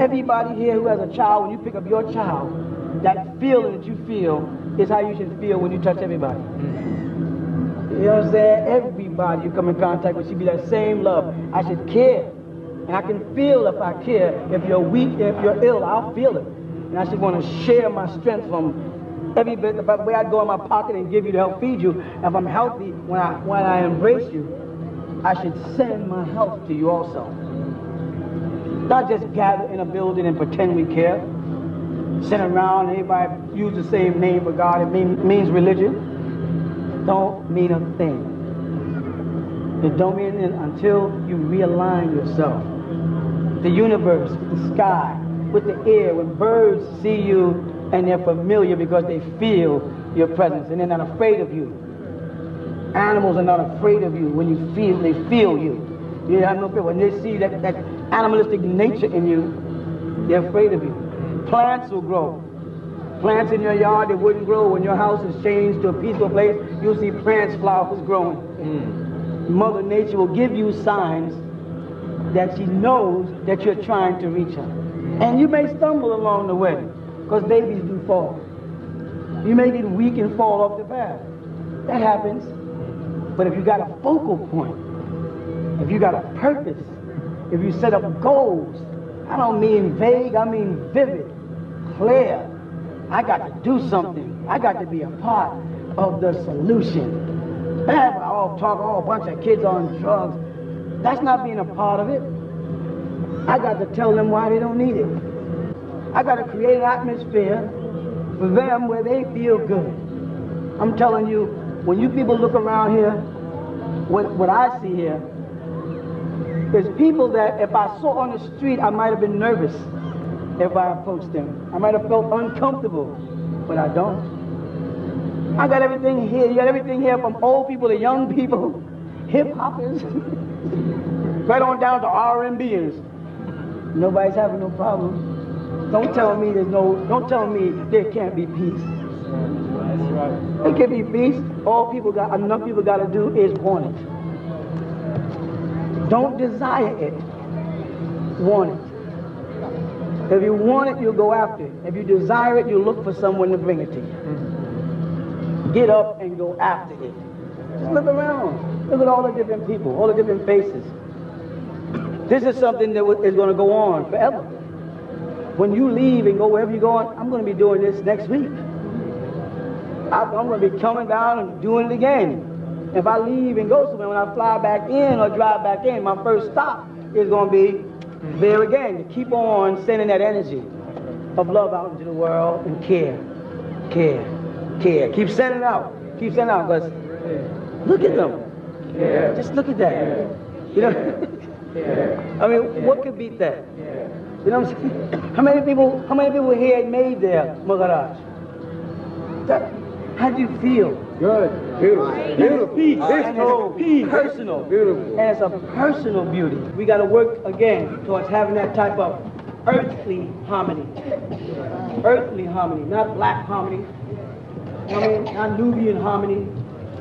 Everybody here who has a child, when you pick up your child, that feeling that you feel is how you should feel when you touch everybody. You know what I'm saying? Everybody you come in contact with should be that same love. I should care. And I can feel if I care. If you're weak, if you're ill, I'll feel it. And I should want to share my strength from every bit. The way I go in my pocket and give you to help feed you. If I'm healthy, when I embrace you, I should send my health to you also. Not just gather in a building and pretend we care. Sit around and everybody use the same name for God. It means religion. Don't mean a thing. It don't mean anything until you realign yourself. The universe, with the sky, with the air, when birds see you and they're familiar because they feel your presence and they're not afraid of you. Animals are not afraid of you when they feel you. You have no fear. When they see that animalistic nature in you, they're afraid of you. Plants will grow. Plants in your yard, they wouldn't grow. When your house is changed to a peaceful place, you'll see plants, flowers growing. Mother Nature will give you signs that she knows that you're trying to reach her. And you may stumble along the way, because babies do fall. You may get weak and fall off the path. That happens. But if you got a focal point, if you got a purpose, if you set up goals, I don't mean vague, I mean vivid, clear. I got to do something. I got to be a part of the solution. I'll talk a bunch of kids on drugs. That's not being a part of it. I got to tell them why they don't need it. I got to create an atmosphere for them where they feel good. I'm telling you, when you people look around here, what I see here is people that if I saw on the street, I might have been nervous if I approached them. I might have felt uncomfortable, but I don't. I got everything here. You got everything here from old people to young people, hip-hoppers, right on down to R&Bers. Nobody's having no problem. Don't tell me there can't be peace. That's right. There can be peace. Enough people got to do is want it. Don't desire it. Want it. If you want it, you'll go after it. If you desire it, you'll look for someone to bring it to you. Get up and go after it. Just look around. Look at all the different people, all the different faces. This is something that is going to go on forever. When you leave and go wherever you're going, I'm going to be doing this next week. I'm going to be coming down and doing it again. If I leave and go somewhere, when I fly back in or drive back in, my first stop is going to be there again, to keep on sending that energy of love out into the world and care. Keep sending it out, because look at them. Just look at that. You know, I mean, what could beat that? You know what I'm saying? How many people here had made their Maharaj? How do you feel? Good. Beautiful. Peace. Peace. Personal. Beautiful. And it's a personal beauty. We got to work again towards having that type of earthly harmony. Earthly harmony, not black harmony. I mean, not Nubian harmony.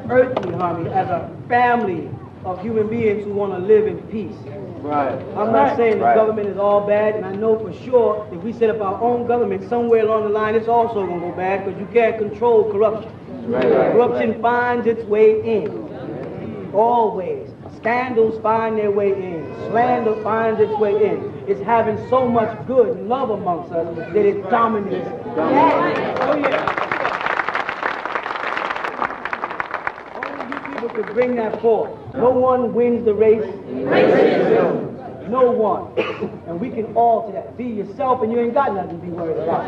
Earthly harmony as a family of human beings who want to live in peace. Right. I'm not saying the government is all bad, and I know for sure if we set up our own government somewhere along the line, it's also going to go bad because you can't control corruption. Corruption finds its way in. Always. Scandals find their way in. Slander finds its way in. It's having so much good and love amongst us that it dominates. Oh yeah. To bring that forth. No one wins the race. No one. And we can alter that. Be yourself and you ain't got nothing to be worried about.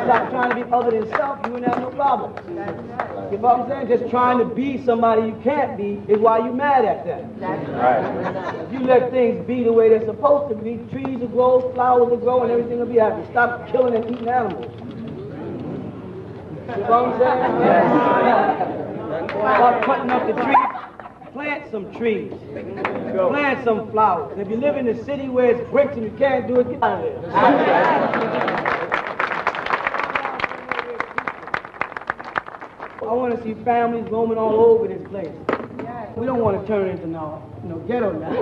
Stop trying to be other than self, you ain't have no problem. You know what I'm saying? Just trying to be somebody you can't be is why you're mad at them. If you let things be the way they're supposed to be, trees will grow, flowers will grow, and everything will be happy. Stop killing and eating animals. You know what I'm saying? Stop cutting up the trees. Plant some trees. Plant some flowers. And if you live in a city where it's bricks and you can't do it, get out of there. I want to see families roaming all over this place. We don't want to turn it into no ghetto now. I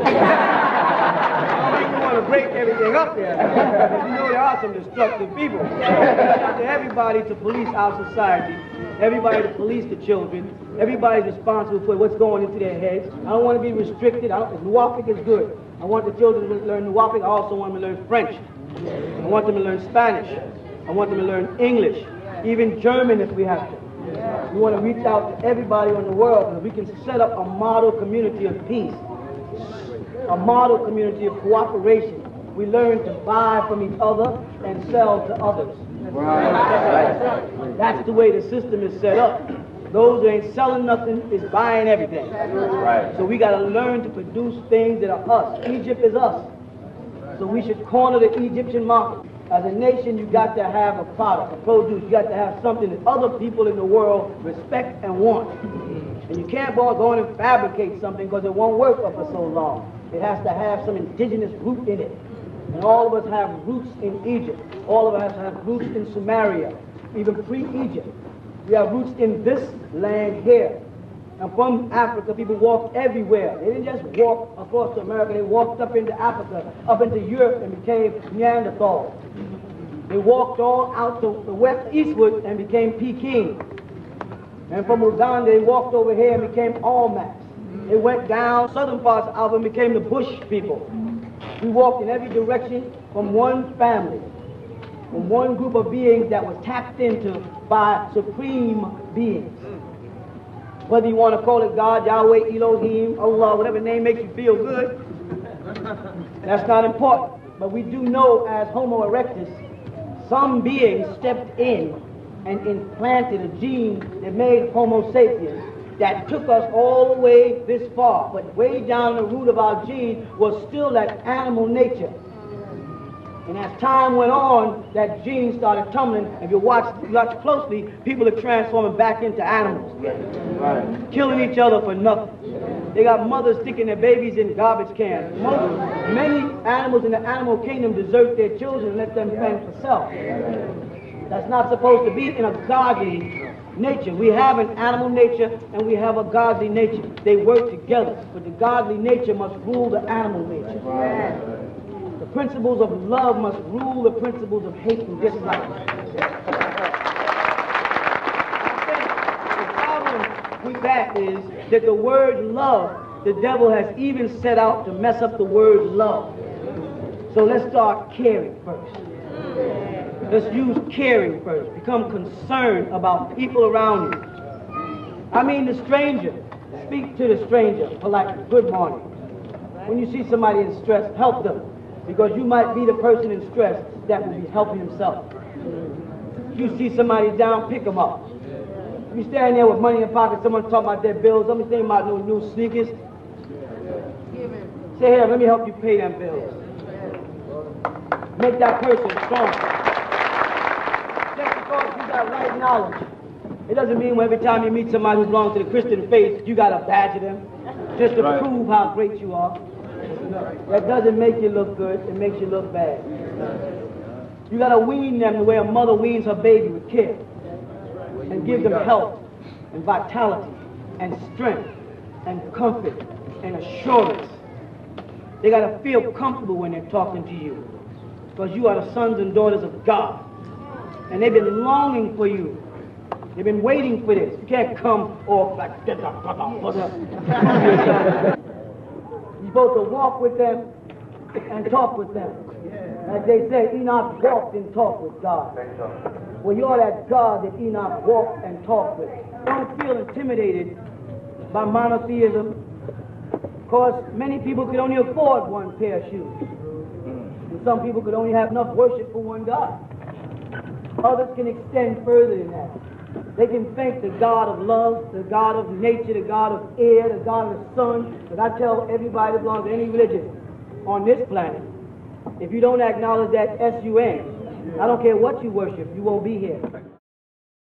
don't think we want to break everything up there. You know there are some destructive people. It's up to everybody to police our society. Everybody to police the children. Everybody's responsible for what's going into their heads. I don't want to be restricted. Nwpu is good. I want the children to learn Nwpu. I also want them to learn French. I want them to learn Spanish. I want them to learn English, even German if we have to. We want to reach out to everybody in the world, and we can set up a model community of peace, a model community of cooperation. We learn to buy from each other and sell to others. Right. That's the way the system is set up. Those who ain't selling nothing is buying everything. Right. So we got to learn to produce things that are us. Egypt is us. So we should corner the Egyptian market. As a nation, you got to have a product, a produce. You got to have something that other people in the world respect and want. And you can't go in and fabricate something because it won't work for so long. It has to have some indigenous root in it. And all of us have roots in Egypt. All of us have roots in Sumeria, even pre-Egypt. We have roots in this land here. And from Africa, people walked everywhere. They didn't just walk across to America. They walked up into Africa, up into Europe, and became Neanderthals. They walked all out to the west eastward and became Peking. And from Uganda, they walked over here and became Almacs. They went down southern parts of Africa and became the Bush people. We walked in every direction from one family, from one group of beings that was tapped into by supreme beings. Whether you want to call it God, Yahweh, Elohim, Allah, whatever name makes you feel good, that's not important. But we do know as Homo erectus, some beings stepped in and implanted a gene that made Homo sapiens that took us all the way this far. But way down the root of our gene was still that animal nature. And as time went on, that gene started tumbling. If you watch closely, people are transforming back into animals. Right. Killing each other for nothing. They got mothers sticking their babies in garbage cans. Many animals in the animal kingdom desert their children and let them fend for self. That's not supposed to be in a godly nature. We have an animal nature and we have a godly nature. They work together, but the godly nature must rule the animal nature. Right. The principles of love must rule the principles of hate and dislike. The problem with that is that the word love, the devil has even set out to mess up the word love. So let's start caring first. Let's use caring first. Become concerned about people around you. I mean the stranger. Speak to the stranger politely. Good morning. When you see somebody in stress, help them. Because you might be the person in stress that will be helping himself. If you see somebody down, pick them up. If you stand there with money in pocket, someone talking about their bills, somebody thinking about new sneakers, say, here, let me help you pay them bills. Make that person strong. Just because you got right knowledge, it doesn't mean every time you meet somebody who belongs to the Christian faith, you got to badger them just to prove how great you are. That doesn't make you look good, it makes you look bad. You got to wean them the way a mother weans her baby with care. And give them health and vitality and strength and comfort and assurance. They got to feel comfortable when they're talking to you. Because you are the sons and daughters of God. And they've been longing for you. They've been waiting for this. You can't come off like this. You're supposed to walk with them and talk with them. As they say, Enoch walked and talked with God. Well, you're that God that Enoch walked and talked with. Don't feel intimidated by monotheism, because many people could only afford one pair of shoes. And some people could only have enough worship for one God. Others can extend further than that. They can thank the God of love, the God of nature, the God of air, the God of the sun. But I tell everybody that belongs to any religion on this planet, if you don't acknowledge that S-U-N, I don't care what you worship, you won't be here.